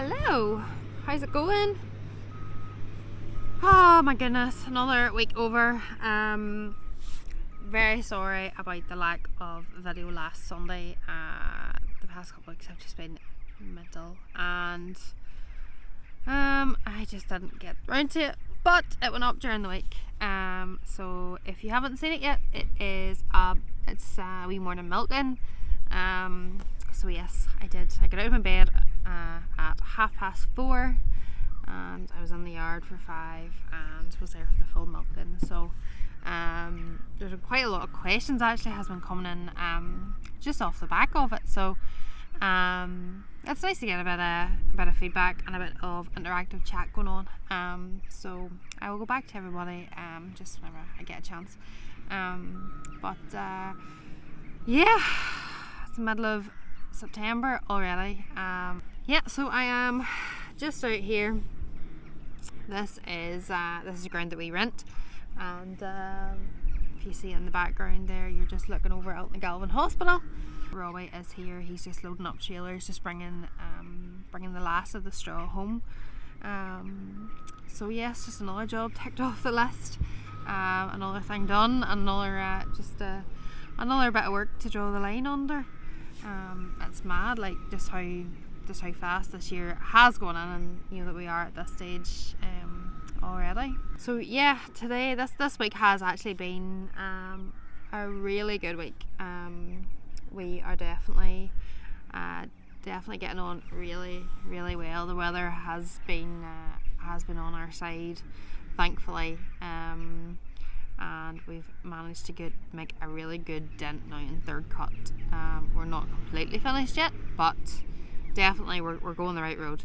Hello, how's it going? Oh my goodness, another week over. Very sorry about the lack of video last Sunday. The past couple of weeks have just been mental, and I just didn't get round to it, but it went up during the week. So if you haven't seen it yet, it's wee morning milking. So yes, I did. I got out of my bed at 4:30, and I was in the yard for 5 and was there for the full milking. So there's quite a lot of questions actually has been coming in just off the back of it. So it's nice to get a bit of feedback and a bit of interactive chat going on. So I will go back to everybody just whenever I get a chance. But yeah, it's the middle of September already. Yeah, so I am just out here. This is the ground that we rent, and if you see it in the background there, you're just looking over out the Galvin Hospital. Robbie is here. He's just loading up trailers, just bringing the last of the straw home. So yes, just another job ticked off the list, another thing done, another another bit of work to draw the line under. It's mad, like just how fast this year has gone in, and you know that we are at this stage already. So yeah, today this week has actually been a really good week. We are definitely getting on really well. The weather has been on our side, thankfully, and we've managed to make a really good dent now in third cut. We're not completely finished yet, but definitely we're going the right road.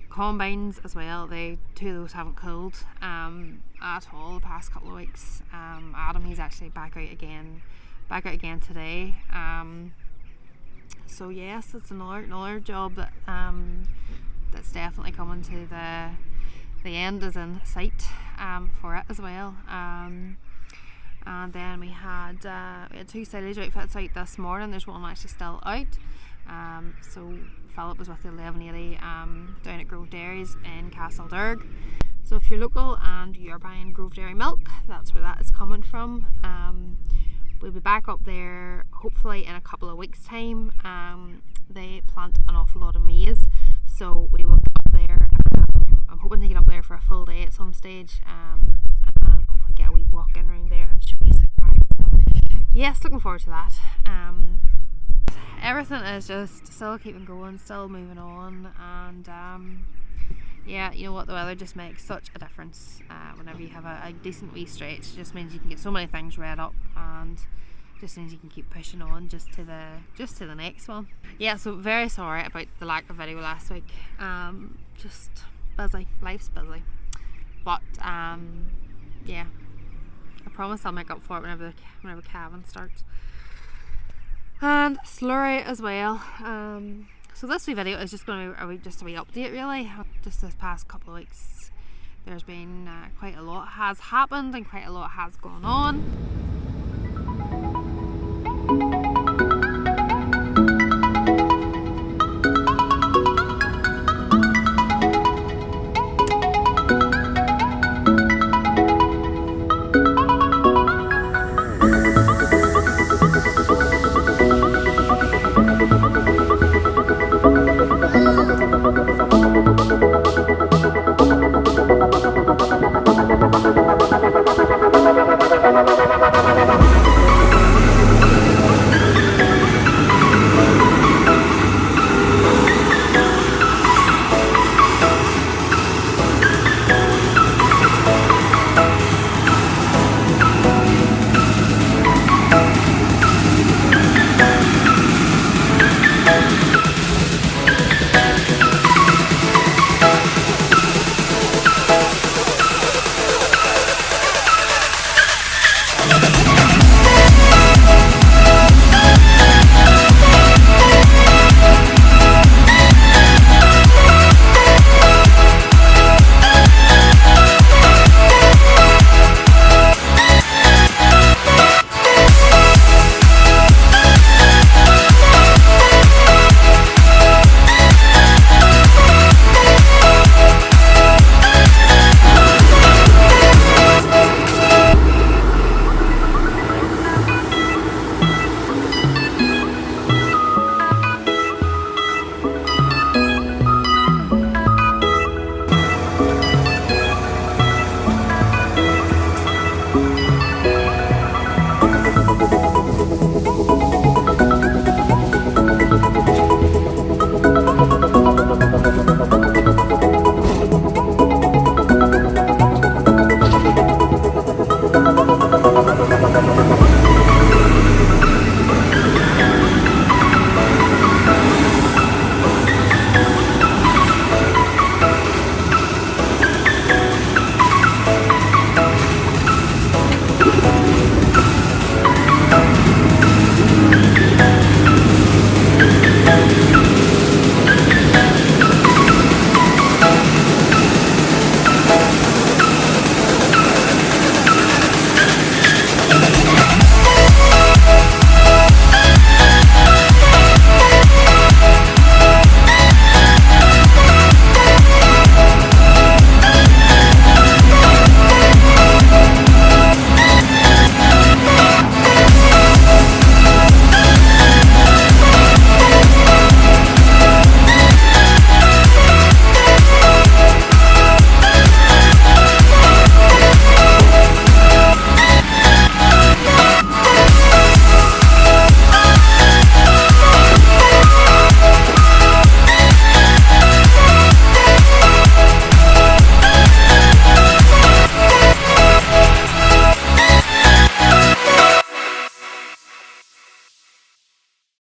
Combines as well, two of those haven't cooled at all the past couple of weeks. Adam, he's actually back out again today. So yes, it's another job that that's definitely coming to the end is in sight for it as well. And then we had 2 silage outfits out this morning. There's one actually still out. So Philip was with the 1180 down at Grove Dairies in Castlederg. So if you're local and you're buying Grove Dairy milk, that's where that is coming from. We'll be back up there hopefully in a couple of weeks' time. They plant an awful lot of maize, so we will get up there. I'm hoping to get up there for a full day at some stage, and hopefully get a wee walk in around there and should be yes, looking forward to that. Everything is just still keeping going, still moving on, and yeah, you know what, the weather just makes such a difference. Whenever you have a decent wee stretch, it just means you can get so many things read up, and just means you can keep pushing on just to the next one. Yeah, so very sorry about the lack of video last week. Just busy, life's busy, but yeah, I promise I'll make up for it whenever calving starts, and slurry as well. So this wee video is just going to be just a wee update really. Just this past couple of weeks there's been quite a lot has happened and quite a lot has gone on.